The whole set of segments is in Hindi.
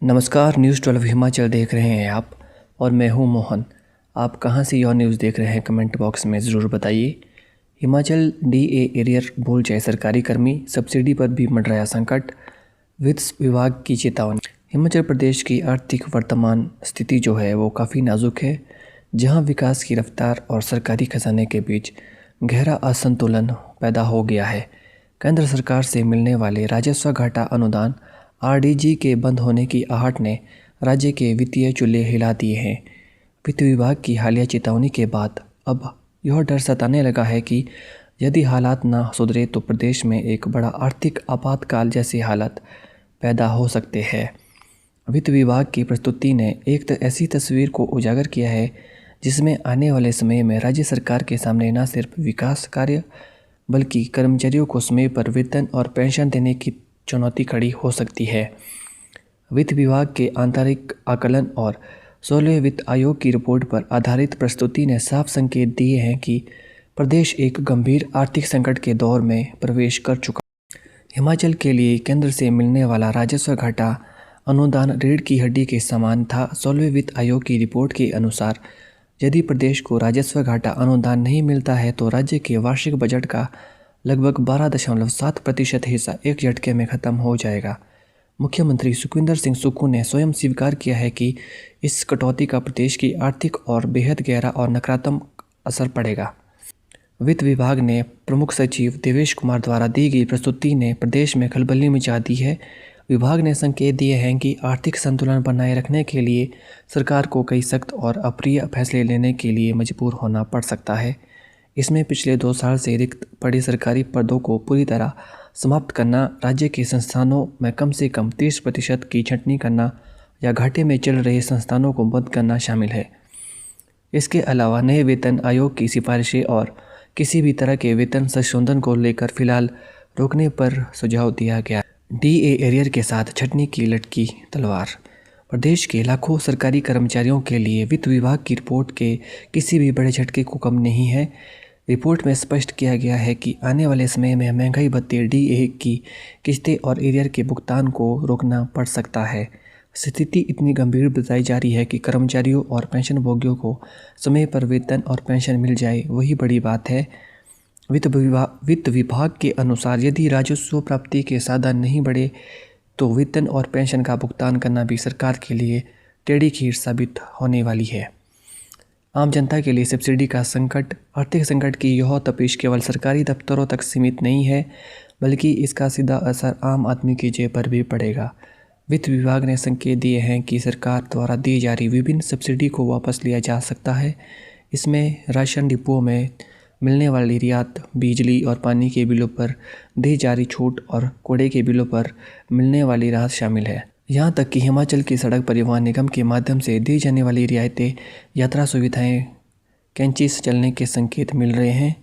नमस्कार, न्यूज़ 12 हिमाचल देख रहे हैं आप और मैं हूं मोहन। आप कहां से यह न्यूज़ देख रहे हैं कमेंट बॉक्स में ज़रूर बताइए। हिमाचल डीए एरियर भूल जाए सरकारी कर्मी, सब्सिडी पर भी मंडराया संकट, वित्त विभाग की चेतावनी। हिमाचल प्रदेश की आर्थिक वर्तमान स्थिति जो है वो काफ़ी नाजुक है, जहां विकास की रफ्तार और सरकारी खजाने के बीच गहरा असंतुलन पैदा हो गया है। केंद्र सरकार से मिलने वाले राजस्व घाटा अनुदान आरडीजी के बंद होने की आहट ने राज्य के वित्तीय चूल्हे हिला दिए हैं। वित्त विभाग की हालिया चेतावनी के बाद अब यह डर सताने लगा है कि यदि हालात न सुधरे तो प्रदेश में एक बड़ा आर्थिक आपातकाल जैसे हालात पैदा हो सकते हैं। वित्त विभाग की प्रस्तुति ने एक ऐसी तस्वीर को उजागर किया है जिसमें आने वाले समय में राज्य सरकार के सामने न सिर्फ विकास कार्य बल्कि कर्मचारियों को समय पर वेतन और पेंशन देने की चुनौती खड़ी हो सकती है। वित्त विभाग के आंतरिक आकलन और 16वें वित्त आयोग की रिपोर्ट पर आधारित प्रस्तुति ने साफ संकेत दिए हैं कि प्रदेश एक गंभीर आर्थिक संकट के दौर में प्रवेश कर चुका है। हिमाचल के लिए केंद्र से मिलने वाला राजस्व घाटा अनुदान रीढ़ की हड्डी के समान था। 16वें वित्त आयोग की रिपोर्ट के अनुसार यदि प्रदेश को राजस्व घाटा अनुदान नहीं मिलता है तो राज्य के वार्षिक बजट का लगभग 12.7% हिस्सा एक झटके में खत्म हो जाएगा। मुख्यमंत्री सुखविंदर सिंह सुक्खू ने स्वयं स्वीकार किया है कि इस कटौती का प्रदेश की आर्थिक और बेहद गहरा और नकारात्मक असर पड़ेगा। वित्त विभाग ने प्रमुख सचिव देवेश कुमार द्वारा दी गई प्रस्तुति ने प्रदेश में खलबली मचा दी है। विभाग ने संकेत दिए हैं कि आर्थिक संतुलन बनाए रखने के लिए सरकार को कई सख्त और अप्रिय फैसले लेने के लिए मजबूर होना पड़ सकता है। इसमें पिछले 2 साल से रिक्त पड़े सरकारी पदों को पूरी तरह समाप्त करना, राज्य के संस्थानों में कम से कम 30% की छंटनी करना या घाटे में चल रहे संस्थानों को बंद करना शामिल है। इसके अलावा नए वेतन आयोग की सिफारिशें और किसी भी तरह के वेतन संशोधन को लेकर फिलहाल रोकने पर सुझाव दिया गया। डीए एरियर के साथ छंटनी की लटकी तलवार। प्रदेश के लाखों सरकारी कर्मचारियों के लिए वित्त विभाग की रिपोर्ट के किसी भी बड़े झटके को कम नहीं है। रिपोर्ट में स्पष्ट किया गया है कि आने वाले समय में महंगाई भत्ते, डीए की किस्तें और एरियर के भुगतान को रोकना पड़ सकता है। स्थिति इतनी गंभीर बताई जा रही है कि कर्मचारियों और पेंशनभोगियों को समय पर वेतन और पेंशन मिल जाए वही बड़ी बात है। वित्त विभाग के अनुसार यदि राजस्व प्राप्ति के साधन नहीं बढ़े तो वेतन और पेंशन का भुगतान करना भी सरकार के लिए टेढ़ी खीर साबित होने वाली है। आम जनता के लिए सब्सिडी का संकट। आर्थिक संकट की यह तपिश केवल सरकारी दफ्तरों तक सीमित नहीं है, बल्कि इसका सीधा असर आम आदमी की जेब पर भी पड़ेगा। वित्त विभाग ने संकेत दिए हैं कि सरकार द्वारा दी जा रही विभिन्न सब्सिडी को वापस लिया जा सकता है। इसमें राशन डिपों में मिलने वाली रियायत, बिजली और पानी के बिलों पर दी जा रही छूट और कूड़े के बिलों पर मिलने वाली राहत शामिल है। यहाँ तक कि हिमाचल की सड़क परिवहन निगम के माध्यम से दी जाने वाली रियायतें, यात्रा सुविधाएं, कैंची से चलने के संकेत मिल रहे हैं,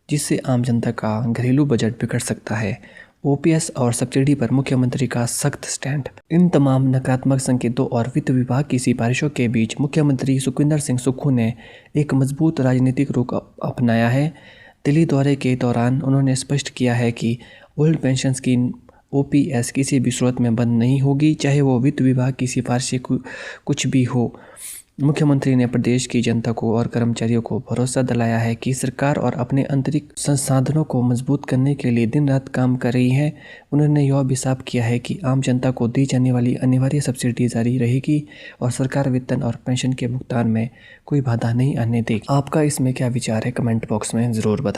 जिससे आम जनता का घरेलू बजट बिगड़ सकता है। ओपीएस और सब्सिडी पर मुख्यमंत्री का सख्त स्टैंड। इन तमाम नकारात्मक संकेतों और वित्त विभाग की सिफारिशों के बीच मुख्यमंत्री सुखविंदर सिंह सुक्खू ने एक मजबूत राजनीतिक रुख अपनाया है। दिल्ली दौरे के दौरान उन्होंने स्पष्ट किया है कि ओल्ड पेंशन स्कीम ओपीएस किसी भी सूरत में बंद नहीं होगी, चाहे वो वित्त विभाग की सिफारिशें कुछ भी हो। मुख्यमंत्री ने प्रदेश की जनता को और कर्मचारियों को भरोसा दिलाया है कि सरकार और अपने आंतरिक संसाधनों को मजबूत करने के लिए दिन रात काम कर रही है। उन्होंने यह भी साफ किया है कि आम जनता को दी जाने वाली अनिवार्य सब्सिडी जारी रहेगी और सरकार वेतन और पेंशन के भुगतान में कोई बाधा नहीं आने देगी। आपका इसमें क्या विचार है, कमेंट बॉक्स में ज़रूर बताएं।